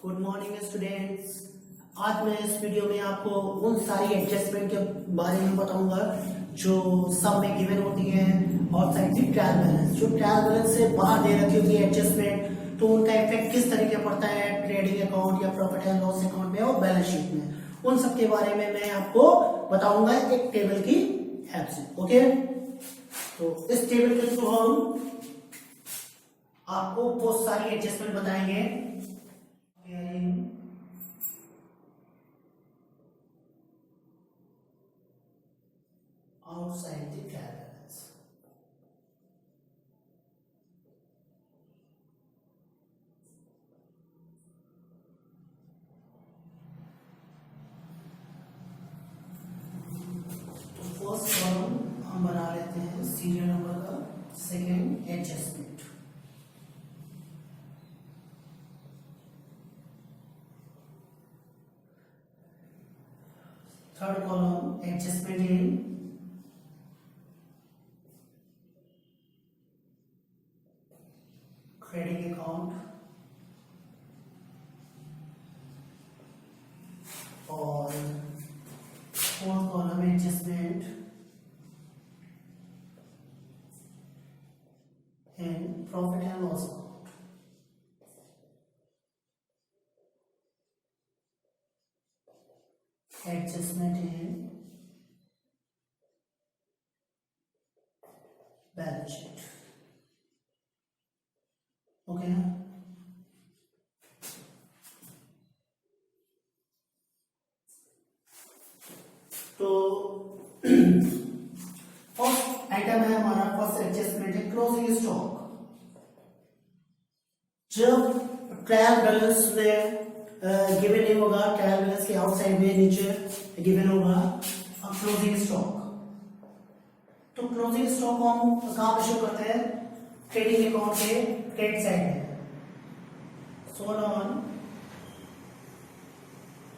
Good morning students. आज मैं इस वीडियो में आपको उन सारी एडजस्टमेंट के बारे में बताऊंगा जो सब में गिवन होती हैं और साइड की ट्रायल बैलेंस, जो ट्रायल बैलेंस से बाहर दे रखी होती है एडजस्टमेंट, तो उनका इफेक्ट किस तरीके पड़ता है ट्रेडिंग अकाउंट या प्रॉफिट एंड लॉस अकाउंट में और बैलेंस शीट में, उन सब के बारे में मैं आपको बताऊंगा एक टेबल की हेल्प से। ओके, तो इस टेबल के थ्रू हम आपको बहुत सारी एडजस्टमेंट बताएंगे। Outside the trial balance. तो फर्स्ट कॉलम हम बना लेते हैं सीरियल नंबर का, second adjustment, third column adjustment in credit account और fourth column adjustment in profit and loss account. Adjustment in balance sheet. Okay ना, तो फर्स्ट आइटम है हमारा, फर्स्ट एडजस्टमेंट है क्लोजिंग स्टॉक। जब ट्रायल बैलेंस में given नहीं होगा, ट्रायल बैलेंस के आउटसाइड में नीचे गिवन होगा क्लोजिंग स्टॉक, तो क्लोजिंग स्टॉक को हम कहां पे शो करते हैं? ट्रेडिंग अकाउंट के क्रेडिट साइड में, shown on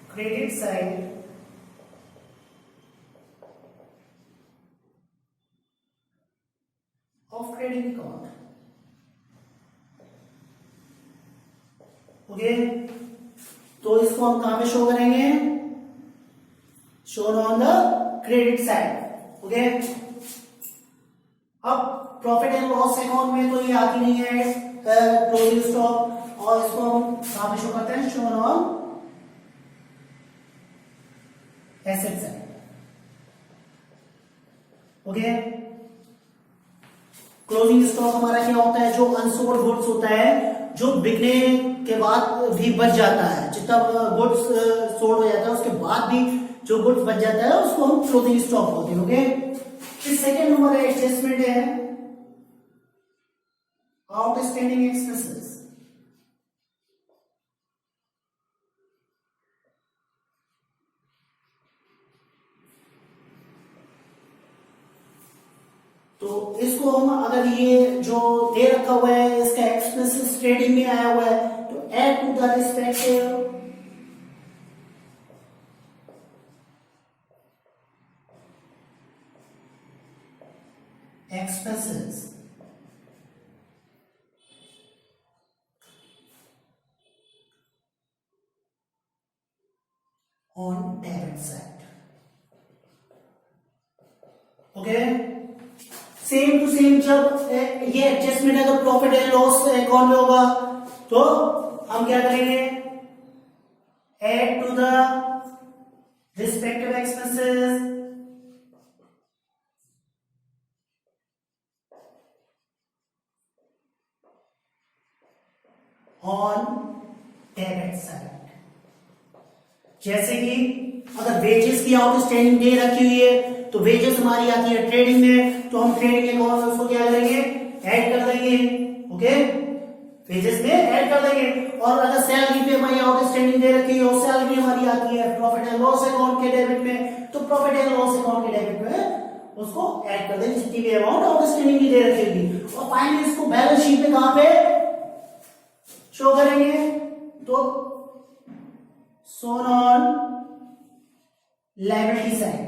credit side of credit account. Okay, तो इसको हम कहां पे शो करेंगे? shown on the credit side. Okay, अब प्रॉफिट एंड लॉस अकाउंट में तो ये आती नहीं है क्लोजिंग स्टॉक, और इसको हम कहां पे शो करते हैं? Shown on asset side. Okay, closing stock हमारा क्या होता है? जो अनसोल्ड गुड्स होता है, जो बिकने के बाद भी बच जाता है, जितना गुड्स सोल्ड हो जाता है उसके बाद भी जो गुड्स बच जाता है उसको हम क्लोजिंग स्टॉक बोलते हैं। ओके, फिर सेकेंड नंबर एडजस्टमेंट है आउटस्टैंडिंग एक्सपेंसेस। तो इसको हम अगर ये जो दे रखा हुआ है इसका एक्सपेंसेस ट्रेडिंग में आया हुआ है, तो add to the respective expenses on debit side. Okay, same to same जब ये एडजस्टमेंट अगर प्रॉफिट एंड लॉस अकाउंट में होगा तो हम क्या करेंगे? Add to the respective expenses on debit side. जैसे कि अगर वेजेस की आउटस्टैंडिंग दे रखी हुई है तो वेजेस हमारी आती है ट्रेडिंग में, तो हम ट्रेडिंग अकाउंट में उसको क्या करेंगे? ऐड कर देंगे। ओके, वेजेस में ऐड कर देंगे। और अगर सैलरी पे हमारी आउटस्टैंडिंग दे रखी है और सैलरी हमारी आती है प्रॉफिट एंड लॉस अकाउंट के डेबिट में, तो प्रॉफिट एंड लॉस अकाउंट के डेबिट में उसको ऐड कर देंगे जितनी भी अमाउंट आउटस्टैंडिंग की दे रखी होगी। और फाइनली इसको बैलेंस शीट में कहां पे शो करेंगे? तो shown on liability side।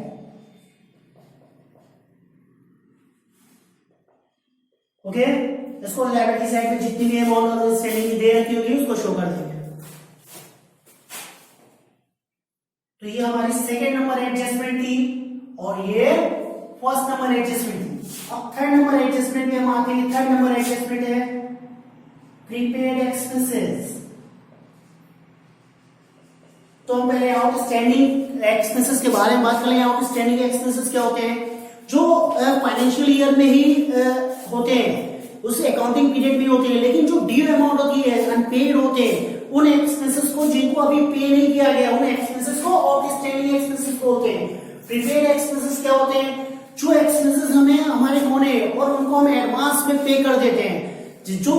Okay, इसको लायबिलिटी साइड में जितनी भी अमाउंट और स्टैंडिंग दे रखी होगी उसको शो कर देंगे। तो ये हमारी सेकेंड नंबर एडजस्टमेंट थी और ये फर्स्ट नंबर एडजस्टमेंट थी। अब थर्ड नंबर एडजस्टमेंट में हम आते हैं। थर्ड नंबर एडजस्टमेंट है प्रीपेड एक्सपेंसेस। तो हम पहले आउटस्टैंडिंग एक्सपेंसेस के बारे में बात करें। आउटस्टैंडिंग एक्सपेंसेस क्या होते हैं? जो फाइनेंशियल ईयर में ही होते हैं, उस अकाउंटिंग पीरियड में होते हैं, लेकिन जो ड्यू अमाउंट होती है, अनपेड होते हैं, उन एक्सपेंसेस को जिनको अभी पे नहीं किया गया, उन एक्सपेंसेस को आउटस्टैंडिंग एक्सपेंसेस होते हैं। प्रीपेड एक्सपेंसेस क्या होते हैं? जो एक्सपेंसेस हमें हमारे होने और उनको हम एडवांस में पे कर देते हैं, जो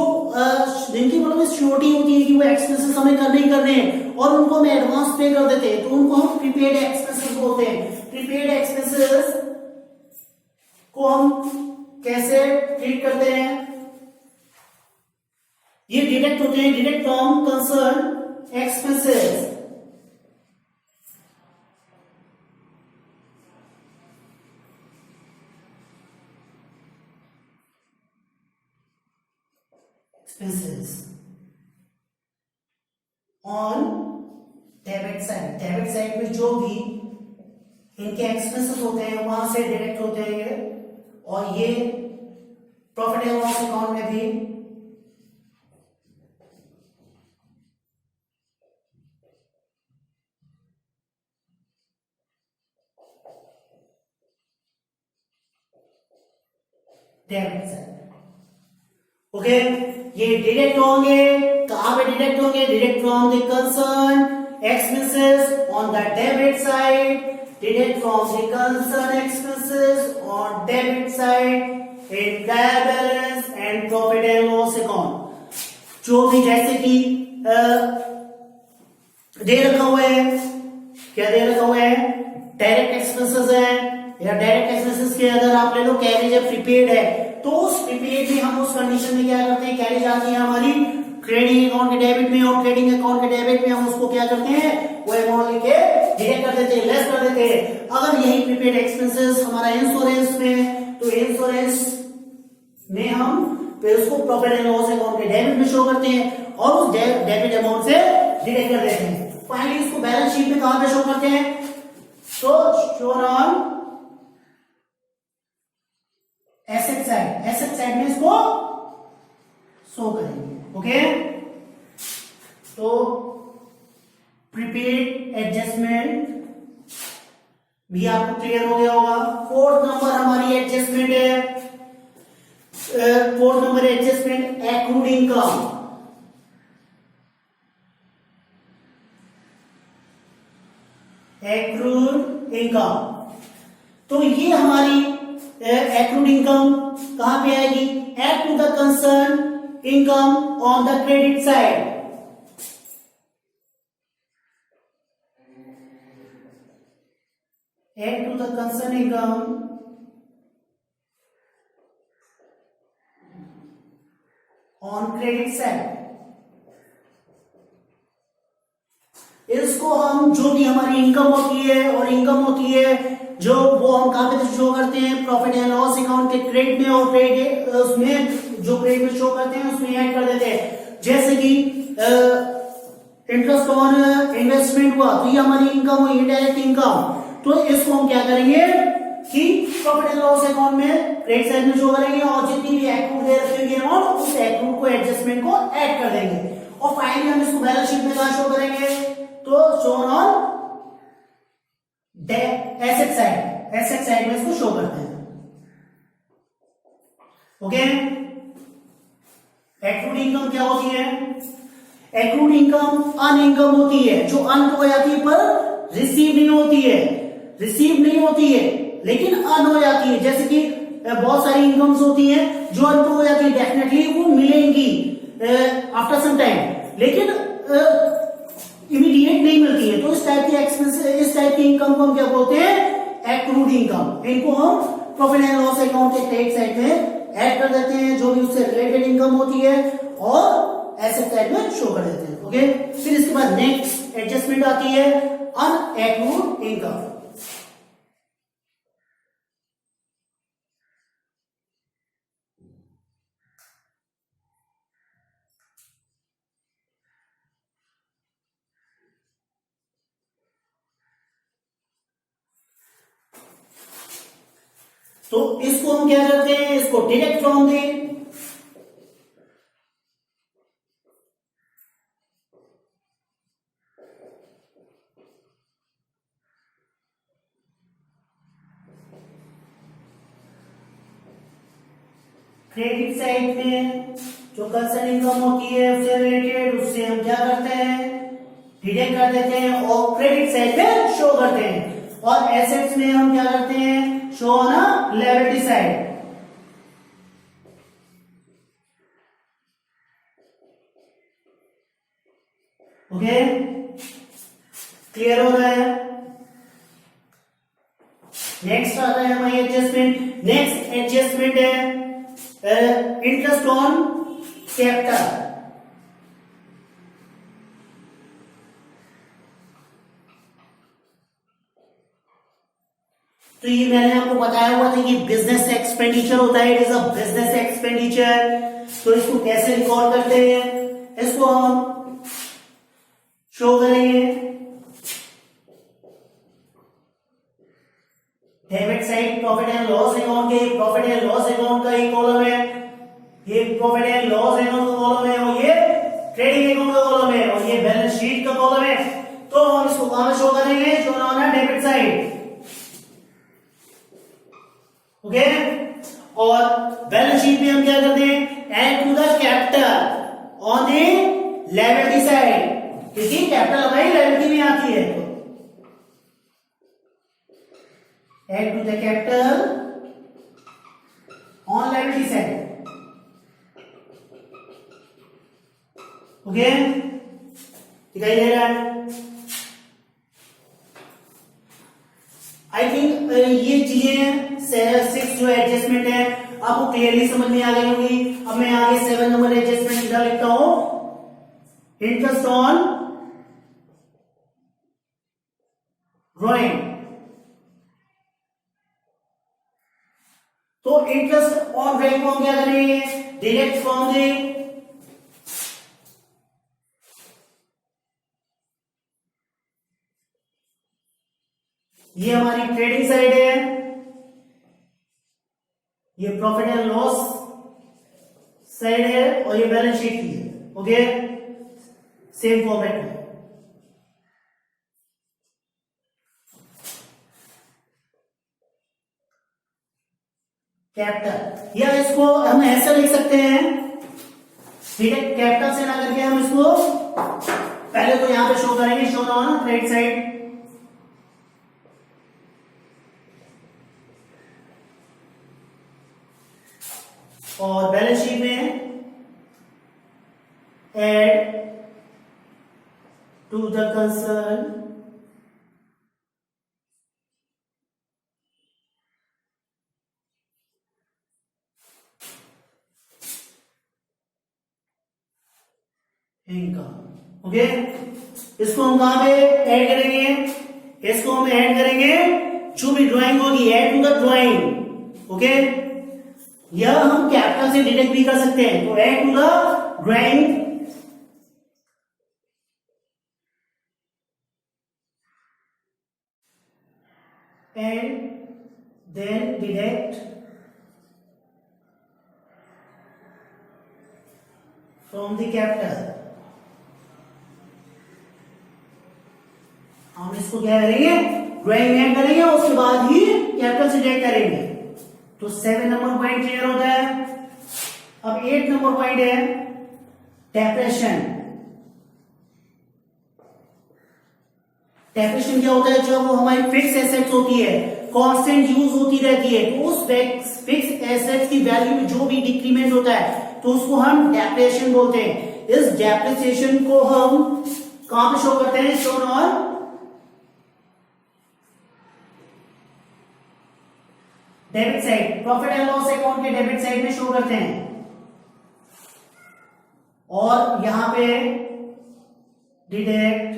जिनकी मतलब श्योरिटी होती है कि वो एक्सपेंसेस हमें करने ही करने हैं और उनको हम एडवांस पे कर देते हैं, तो उनको हम प्रीपेड एक्सपेंसेस बोलते हैं। प्रीपेड एक्सपेंसेस को हम कैसे ट्रीट करते हैं? ये डिडक्ट होते हैं, deduct from concern expenses. Expenses on debit side. Debit side में जो भी इनके एक्सपेंसेस होते हैं वहां से डिडक्ट होते हैं ये, और ये प्रॉफिट एंड लॉस अकाउंट में भी डेबिट साइड। ओके, ये डिडक्ट होंगे, कहां पे डिडक्ट होंगे? Deduct from the concern expenses on the debit side. Deduct from the concern expenses on debit side in trial balance and profit and loss account. जो भी जैसे कि दे रखा हुआ है, क्या दे रखा हुआ है? डायरेक्ट एक्सपेंसेस है, या डायरेक्ट एक्सपेंसेस के अगर आप ले लो कैरेज है, प्रीपेड है, तो उस प्रीपेड में हम उस कंडीशन में क्या करते हैं? कैरेज आती है हमारी क्रेडिट अकाउंट के डेबिट में, और क्रेडिट अकाउंट के डेबिट में हम उसको क्या करते हैं? वो अमाउंट लेके डिडक्ट कर देते हैं, लेस कर देते हैं। अगर यही प्रीपेड एक्सपेंसेस हमारा इंश्योरेंस में, तो इंश्योरेंस में हम फिर उसको प्रॉफिट एंड लॉस अकाउंट के डेबिट में शो करते हैं और उस डेबिट अमाउंट से डिडक्ट कर देते हैं। फाइनली इसको बैलेंस शीट में कहां पे शो करते हैं? तो shown on asset side. Asset side में इसको शो करेंगे। ओके, तो प्रीपेड एडजस्टमेंट भी आपको क्लियर हो गया होगा। फोर्थ नंबर हमारी एडजस्टमेंट है, fourth number adjustment accrued income. Accrued income, तो ये हमारी एक्रूड इनकम कहां पे आएगी? Add to the concern income on the credit side. Add to the concern income on credit side. इसको हम जो भी हमारी इनकम होती है, और इनकम होती है जो वो हम कहां पे शो करते हैं? प्रॉफिट एंड लॉस अकाउंट के क्रेडिट में, और क्रेडिट उसमें जो क्रेडिट में शो करते हैं उसमें ऐड कर देते हैं। जैसे कि इंटरेस्ट ऑन इन्वेस्टमेंट हुआ, तो ये हमारी इनकम हुई, इनडायरेक्ट इनकम। तो इसको हम क्या करेंगे कि प्रॉफिट एंड लॉस अकाउंट में क्रेडिट साइड में शो करेंगे, और जितनी भी एक्रूड दे रखी होगी अमाउंट, उस एक्रूड को एडजस्टमेंट को ऐड कर देंगे, और फाइनली हम इसको बैलेंस शीट में कहां शो करेंगे? तो shown on asset side. Asset side में इसको शो करते हैं। ओके, एक्रूड इनकम क्या होती है? एक्रूड इनकम अन इनकम होती है, जो अन हो जाती है पर रिसीव नहीं होती है। रिसीव नहीं होती है लेकिन अन हो जाती है। जैसे कि बहुत सारी इनकम्स होती हैं जो अन हो जाती है, डेफिनेटली वो मिलेंगी आफ्टर सम टाइम, लेकिन इमीडिएट नहीं मिलती है। तो इस टाइप की एक्सपेंस, इस टाइप की इनकम को हम क्या बोलते हैं? Accrued income. इनको हम प्रॉफिट एंड लॉस अकाउंट के क्रेडिट साइड में ऐड कर देते हैं, जो भी उससे रिलेटेड इनकम होती है, और एसेट साइड में शो कर देते हैं। ओके, फिर इसके बाद नेक्स्ट एडजस्टमेंट आती है अनएक्रूड इनकम। तो इसको हम क्या करते हैं, इसको deduct from the credit side में जो कंसर्न इनकम होती है उससे रिलेटेड, उससे हम क्या करते हैं, डिडक्ट कर देते हैं और क्रेडिट साइड पे शो करते हैं। और एसेट्स में हम क्या करते हैं, show on a liability side. Okay, clear हो रहा है। नेक्स्ट आता है हमारी एडजस्टमेंट। नेक्स्ट एडजस्टमेंट है इंटरेस्ट ऑन कैपिटल। तो ये मैंने आपको बताया हुआ था कि बिजनेस एक्सपेंडिचर होता है, it is a business expenditure. तो इसको कैसे रिकॉर्ड करते हैं, इसको हम शो करेंगे। Debit side profit and loss account के प्रॉफिट एंड लॉस अकाउंट का एक कॉलम है, ये प्रॉफिट एंड लॉस अकाउंट का कॉलम है, और ये ट्रेडिंग अकाउंट का कॉलम है, और ये बैलेंस शीट का कॉलम है। तो हम इसको कहां शो करेंगे, show on the debit side. Okay, और बैलेंस शीट में हम क्या करते हैं, add to the capital on the liability side, क्योंकि कैपिटल हमारी लायबिलिटी में आती है। Add to the capital on liability side. Okay, दिखाई दे रहा है। आई थिंक ये चीजें 6 जो एडजस्टमेंट है आपको क्लियरली समझ में आ गई होगी। अब मैं आगे 7 नंबर एडजस्टमेंट इधर लिखता हूं, इंटरेस्ट ऑन ड्रॉइंग। तो इंटरेस्ट ऑन ड्रॉइंग को हम क्या करेंगे, डिडक्ट फ्रॉम द ये हमारी ट्रेडिंग साइड है, ये प्रॉफिट एंड लॉस साइड है, और ये बैलेंस शीट की है। ओके, सेम फॉर्मेट में। कैपिटल, या इसको हम ऐसा लिख सकते हैं, ठीक है, कैपिटल से ना करके हम इसको पहले तो यहां पे शो करेंगे, शो ऑन क्रेडिट साइड, और बैलेंस शीट में add to the concern income. Okay, इसको हम कहां पे ऐड करेंगे, इसको हम ऐड करेंगे जो भी ड्राइंग होगी, add to the drawing. Okay, यह हम कैपिटल से डिडक्ट भी कर सकते हैं। तो add to the drawing and then deduct from the capital। हम इसको क्या करेंगे, ड्राइंग में करेंगे, उसके बाद ही कैपिटल से डिडक्ट करेंगे। तो 7 नंबर पॉइंट क्लियर होता है। अब 8 नंबर पॉइंट है डेप्रेशन। डेप्रेशन क्या होता है, जो वो हमारी फिक्स एसेट्स होती है, कांस्टेंट यूज होती रहती है, तो उस फिक्स एसेट्स की वैल्यू में जो भी डिक्रीमेंट होता है तो उसको हम डेप्रेशन बोलते हैं। इस डेप्रिसिएशन को हम कहां पे शो करते हैं, show on debit side, profit and loss account के डेबिट साइड में शो करते हैं। और यहां पे deduct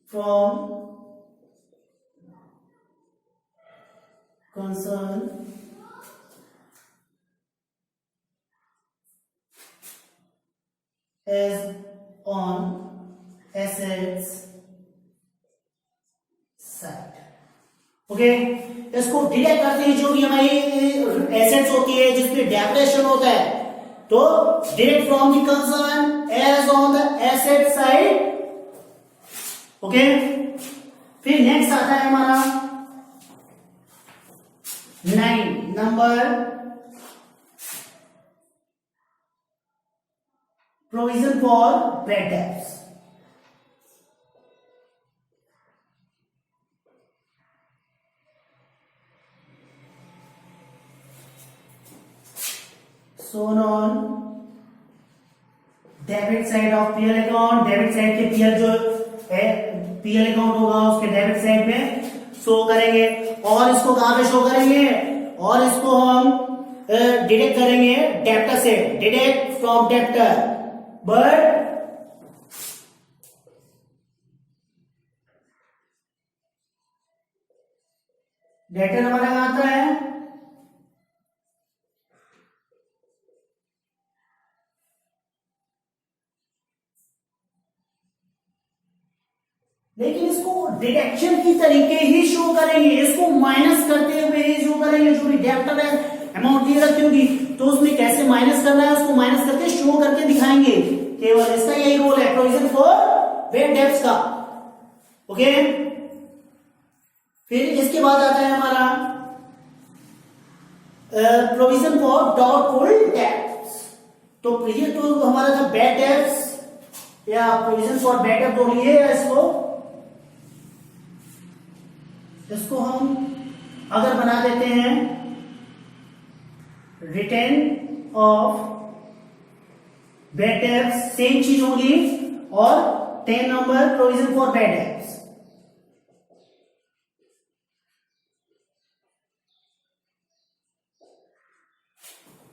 from concern as on assets side. Okay, इसको डिडक्ट करते हैं जो भी हमारी एसेट्स होती है जिसमें डेप्रेशन होता है, तो deduct from the concern as on the asset side. Okay, फिर नेक्स्ट आता है हमारा 9 नंबर, provision for bad debts. shown on debit side of PL account. Debit side के पीएल जो है पीएल अकाउंट होगा उसके डेबिट साइड में शो करेंगे, और इसको कहां पे शो करेंगे, और इसको हम डिडक्ट करेंगे डेप्टर से, deduct from debtor. But debtor हमारा कहां आता है, लेकिन इसको डिडक्शन की तरीके ही शो करेंगे, इसको माइनस करते हुए ही शो करेंगे। जो भी डेप्टर है अमाउंट दे रखी होगी तो उसमें कैसे माइनस करना है उसको माइनस करके शो करके दिखाएंगे, केवल इसका यही रोल है प्रोविजन फॉर बैड डेब्ट्स का। ओके, फिर इसके बाद आता है हमारा प्रोविजन फॉर डाउटफुल डेब्ट्स। तो ये तो हमारा था बैड डेब्ट्स या प्रोविजन फॉर बैड डेब्ट बोलिए, इसको हम अगर बना देते हैं return of bad debts, same चीज होगी, और 10 number provision for bad debts.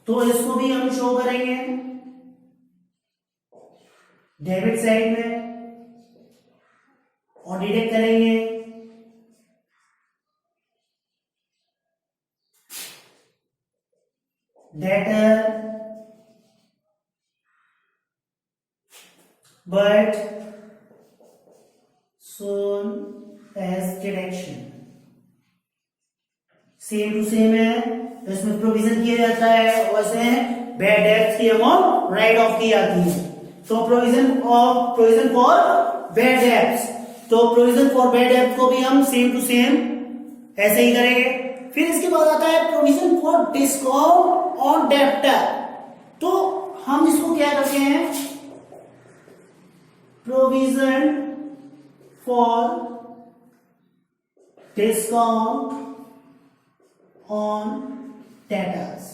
तो इसको भी हम शो करेंगे डेबिट साइड में और डिडक्ट करेंगे debtor but shown as deduction। Same to same है, इसमें प्रोविजन किया जाता है और इसमें बैड डेब्ट्स की अमाउंट राइट ऑफ की जाती है। तो प्रोविजन फॉर बैड डेब्ट्स, तो प्रोविजन फॉर बैड डेब्ट्स को भी हम सेम टू सेम ऐसे ही करेंगे। फिर इसके बाद आता है provision for discount on debtor. तो हम इसको क्या करते हैं, provision for discount on debtors.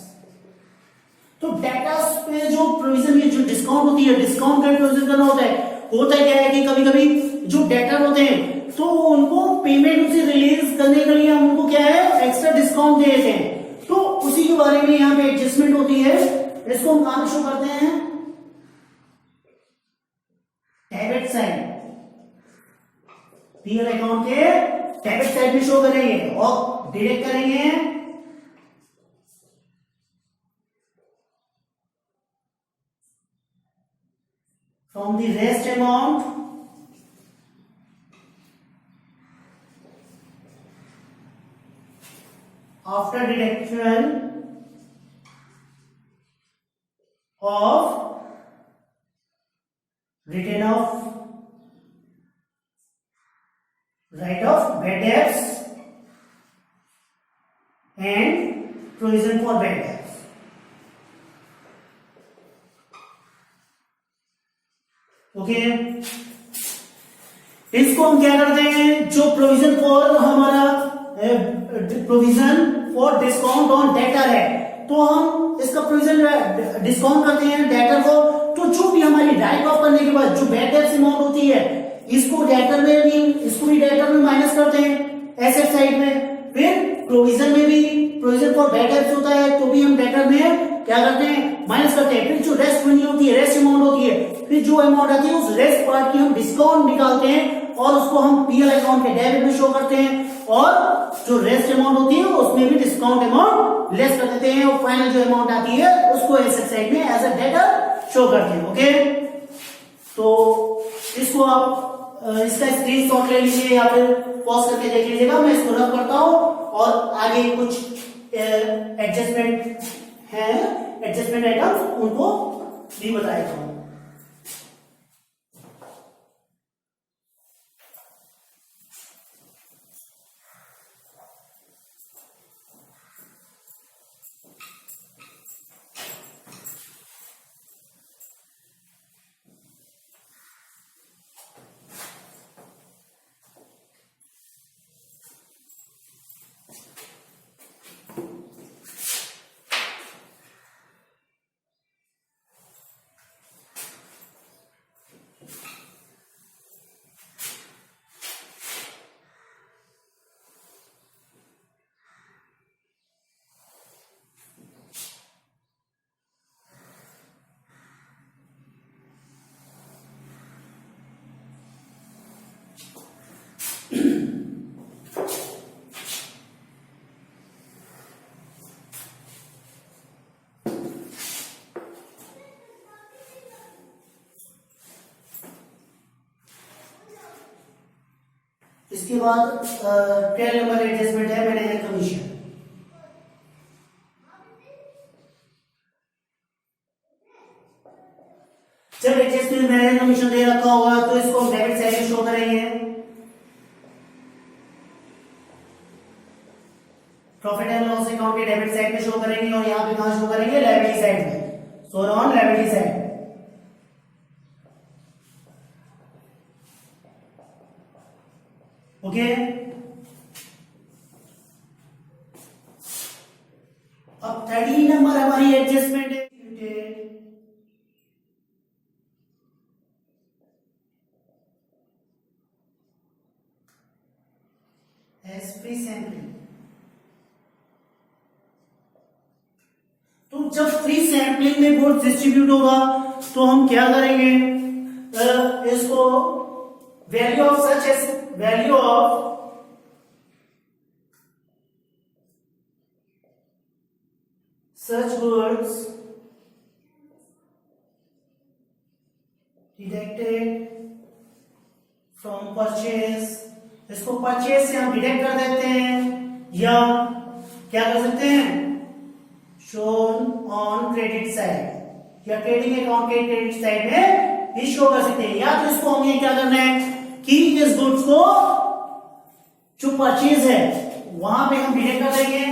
तो डेटर्स पे जो प्रोविजन में जो डिस्काउंट होती है, डिस्काउंट का प्रोविजन करना होता है क्या है कि कभी कभी जो डेटर होते हैं तो उनको पेमेंट उसे रिलीज करने के लिए हम उनको क्या है एक्स्ट्रा डिस्काउंट दे देते हैं, तो उसी के बारे में यहाँ पे एडजस्टमेंट होती है। इसको हम कहां शो करते हैं, डेबिट साइड, पीएल अकाउंट के डेबिट साइड में शो करेंगे और डिडक्ट करेंगे from the rest amount after deduction of return of right of bad debts and provision for bad debts। Okay, इसको हम क्या करते हैं, जो प्रोविजन फॉर हमारा provision for discount on debtor है, तो हम इसका प्रोविजन डिस्काउंट करते हैं डेटर को। तो जो भी हमारी राइट ऑफ करने के बाद जो बैड डेब्ट्स अमाउंट होती है इसको डेटर में भी, इसको भी डेटर में माइनस करते हैं एसेट साइड में। फिर प्रोविजन में भी प्रोविजन फॉर बैड डेब्ट्स होता है तो भी हम डेटर में क्या करते हैं माइनस करते हैं। फिर जो रेस्ट मनी होती है, रेस्ट अमाउंट होती है, फिर जो अमाउंट आती है उस रेस्ट पार्ट की हम डिस्काउंट निकालते हैं और उसको हम पीएल अकाउंट के डेबिट में शो करते हैं, और जो रेस्ट अमाउंट होती है उसमें भी डिस्काउंट अमाउंट लेस कर देते हैं, और फाइनल जो अमाउंट आती है उसको एसेट साइड में एज अ डेटर शो करते हैं। ओके, तो इसको आप इसका स्क्रीनशॉट ले लीजिए या फिर पॉज करके देख लीजिएगा, मैं इसको रब करता हूं और आगे कुछ एडजस्टमेंट है, एडजस्टमेंट आइटम उनको भी बताएगा हूं। इसके बाद 12 नंबर एडजस्टमेंट है मैनेजर कमीशन। जब एडजस्टमेंट मैनेजर कमीशन दे रखा होगा तो इसको हम डेबिट साइड में शो करेंगे, प्रॉफिट एंड लॉस अकाउंट के डेबिट साइड में शो करेंगे और यहां पे कहां शो करेंगे, लायबिलिटी साइड में, so on liability side. Okay, अब 13 नंबर हमारी एडजस्टमेंट है एज फ्री सैंपलिंग। तो जब फ्री सैंपलिंग में गुड्स डिस्ट्रीब्यूट होगा तो हम क्या करेंगे, इसको value of such as value of such goods deducted from purchase, इसको परचेज से हम डिडक्ट कर देते हैं या क्या कर सकते हैं, शोन ऑन क्रेडिट साइड या ट्रेडिंग अकाउंट के क्रेडिट साइड में भी शो कर सकते हैं। या तो इसको हमें क्या करना है कि इस गुड्स को जो परचेज है वहां पे हम डिडक्ट कर देंगे,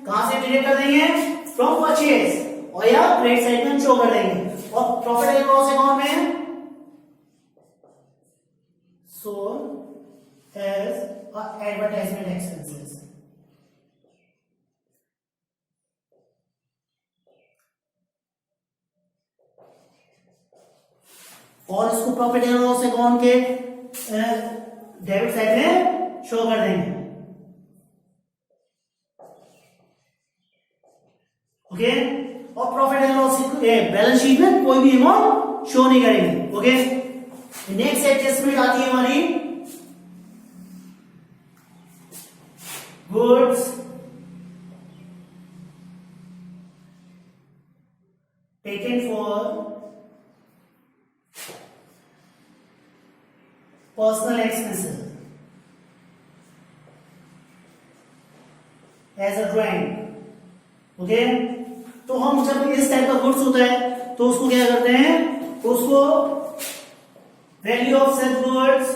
कहां से डिडक्ट कर देंगे, फ्रॉम परचेज, और या क्रेडिट साइड में शो कर देंगे। और प्रॉफिट एंड लॉस अकाउंट में सो एज एडवर्टाइजमेंट एक्सपेंसेस। और इसको प्रॉफिट एंड लॉस अकाउंट के डेबिट साइड में शो कर देंगे। ओके, और profit and loss balance sheet में कोई भी अमाउंट शो नहीं करेंगे। ओके, नेक्स्ट एडजस्टमेंट आती है हमारी goods taken for personal expenses as a drawing. Okay, तो हम जब इस टाइप का गुड्स होता है तो उसको क्या करते हैं, उसको value of such goods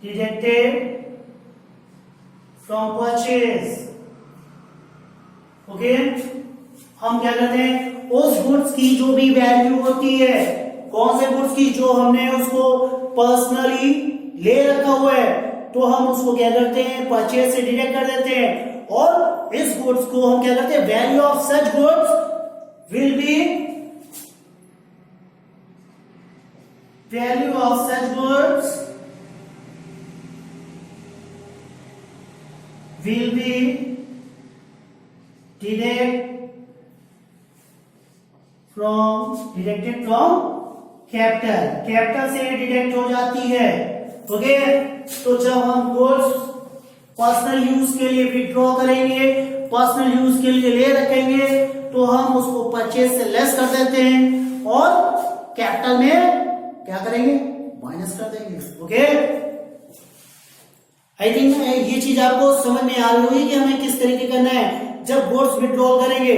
deducted from purchase. Okay, हम क्या करते हैं, उस गुड्स की जो भी वैल्यू होती है, कौन से गुड्स की जो हमने उसको पर्सनली ले रखा हुआ है, तो हम उसको क्या करते हैं, परचेज से डिडक्ट कर देते हैं। और इस गुड्स को हम क्या करते हैं, value of such goods will be value of such goods will be deducted from capital से डिडक्ट हो जाती है। ओके, तो जब हम गुड्स पर्सनल यूज के लिए विड्रॉ करेंगे, पर्सनल यूज के लिए ले रखेंगे, तो हम उसको परचेज से लेस कर देते हैं और कैपिटल में क्या करेंगे, माइनस कर देंगे। ओके, आई थिंक ये चीज आपको समझ में आ रही होगी कि हमें किस तरीके करना है जब गुड्स विड्रॉल करेंगे।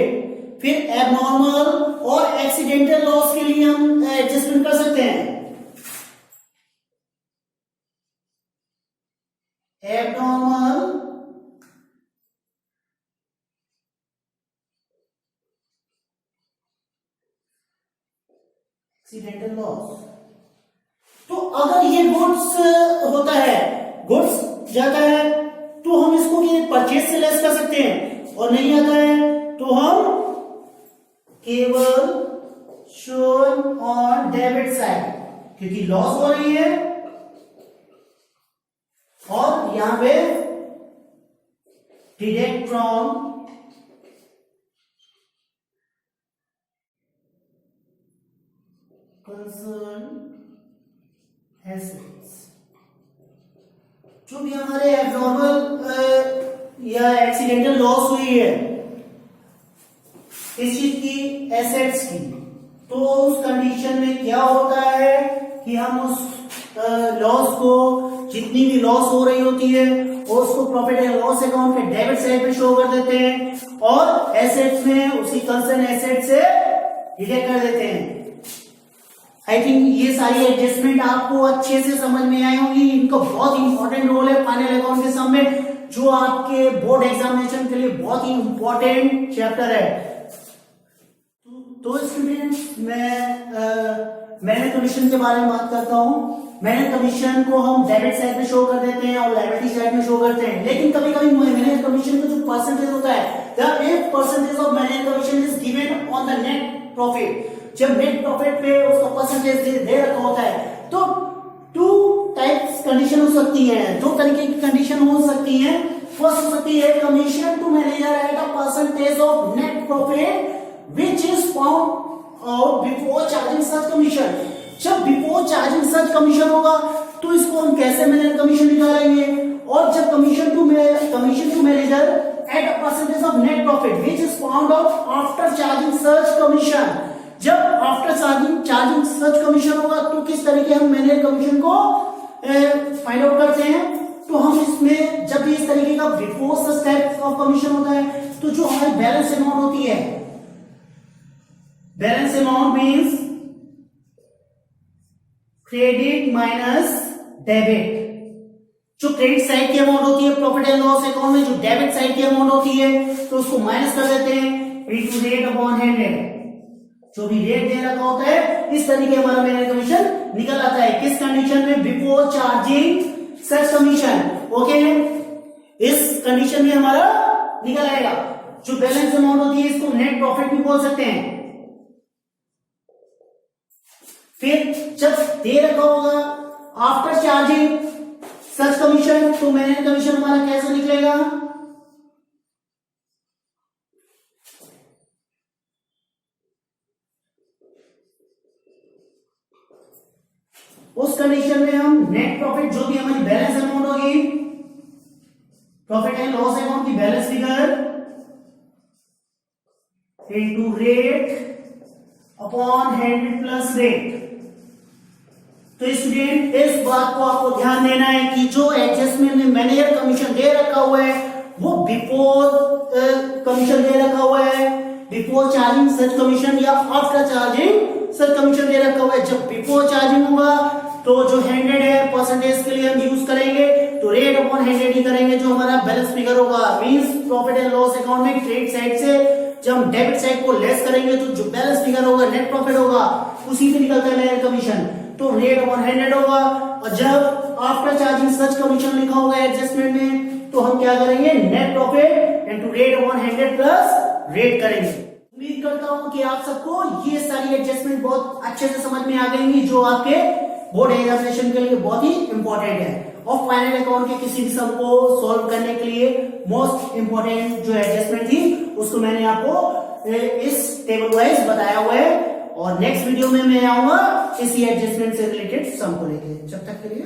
फिर एबनॉर्मल और एक्सीडेंटल लॉस के लिए हम एडजस्टमेंट कर सकते हैं। एबनॉर्मल एक्सीडेंटल लॉस, तो अगर ये गुड्स होता है, गुड्स जाता है तो हम इसको परचेज से लेस कर सकते हैं, और नहीं आता है तो हम केवल शोन ऑन डेबिट साइड, क्योंकि लॉस हो रही है और यहां पे डिडक्ट फ्रॉम कंसर्न एसेट्स। जो भी हमारे एबनॉर्मल या एक्सीडेंटल लॉस हुई है इस चीज की, एसेट्स की, तो उस कंडीशन में क्या होता है कि हम उस लॉस को, जितनी भी लॉस हो रही होती है उसको प्रॉफिट एंड लॉस अकाउंट के डेबिट साइड पे शो कर देते हैं और एसेट्स में उसी कंसर्न एसेट से डिडक्ट कर देते हैं। आई थिंक ये सारी एडजस्टमेंट आपको अच्छे से समझ में आई होंगी। इनका बहुत इंपॉर्टेंट रोल है फाइनल अकाउंट के सम में, जो आपके बोर्ड एग्जामिनेशन के लिए बहुत ही इंपॉर्टेंट चैप्टर है। तो स्टूडेंट्स, मैनेज कमीशन के बारे में बात करता हूं। मैनेज कमीशन को हम डेबिट साइड में शो कर देते हैं और लायबिलिटी साइड में शो करते हैं, लेकिन कभी कभी मैनेज कमीशन का जो परसेंटेज होता है, the percentage of manage commission is given on the net profit. जब नेट प्रॉफिट पे उसका परसेंटेज दे रखा होता है, तो टू टाइप्स कंडीशन हो सकती है, दो तरीके की कंडीशन हो सकती है। फर्स्ट हो सकती है commission to manager at a percentage of net profit which is found out before charging such commission। जब बिफोर चार्जिंग सच कमीशन होगा तो इसको हम कैसे मैनेज कमीशन निकालेंगे, और जब commission to manager at a percentage of net profit which is found out after charging such commission, जब आफ्टर चार्जिंग सच कमीशन होगा तो किस तरीके हम मैनेज कमीशन को फाइंड आउट करते हैं। तो हम इसमें जब भी इस तरीके का before such type of commission होता है, तो जो हमारी बैलेंस अमाउंट होती है, balance amount means credit minus debit. जो क्रेडिट साइड की अमाउंट होती है प्रॉफिट एंड लॉस अकाउंट में, जो डेबिट साइड की अमाउंट होती है, तो उसको माइनस कर देते हैं इनटू रेट अपॉन 100। जो भी रेट दे रखा होता है, इस तरीके हमारा मैनेज कमीशन निकल आता है। किस कंडीशन में? Before charging such commission. Okay, इस कंडीशन में हमारा निकल आएगा। जो बैलेंस अमाउंट होती है इसको नेट प्रॉफिट भी बोल सकते हैं। फिर जब दे रखा होगा आफ्टर चार्जिंग सच कमीशन, तो मैनेज कमीशन हमारा कैसे निकलेगा? उस कंडीशन में हम नेट प्रॉफिट, जो भी हमारी बैलेंस अमाउंट होगी, प्रॉफिट एंड लॉस अकाउंट की balance figure into rate upon 100 plus rate. तो स्टूडेंट, इस बात को आपको ध्यान देना है कि जो एडजस्टमेंट में मैनेजर कमीशन दे रखा हुआ है वो बिफोर कमीशन दे रखा हुआ है, बिफोर चार्जिंग सच कमीशन या आफ्टर चार्जिंग सच कमीशन दे रखा हुआ है। जब बिफोर चार्जिंग होगा तो जो 100 है परसेंटेज के लिए हम यूज करेंगे, तो रेट अपॉन 100 ही करेंगे। जो हमारा बैलेंस फिगर होगा means profit and loss account में क्रेडिट साइड से जब हम डेबिट साइड को लेस करेंगे तो जो बैलेंस फिगर होगा, नेट प्रॉफिट होगा, उसी पे निकलता है मैनेजर कमीशन, तो रेट अपॉन 100 होगा। और जब आफ्टर चार्जिंग सच कमीशन लिखा होगा एडजस्टमेंट में, तो हम क्या करेंगे? Net profit into rate upon 100 plus rate करेंगे। उम्मीद करता हूं कि आप सबको ये सारी एडजस्टमेंट बहुत अच्छे से समझ में आ गई, जो आपके बोर्ड एग्जामिनेशन के लिए बहुत ही इंपॉर्टेंट है। और फाइनल अकाउंट के किसी भी सम को सॉल्व करने के लिए मोस्ट इंपॉर्टेंट जो एडजस्टमेंट थी उसको मैंने आपको इस टेबल वाइज बताया हुआ है। और नेक्स्ट वीडियो में मैं आऊंगा इसी एडजस्टमेंट से रिलेटेड सम को लेके। जब तक के लिए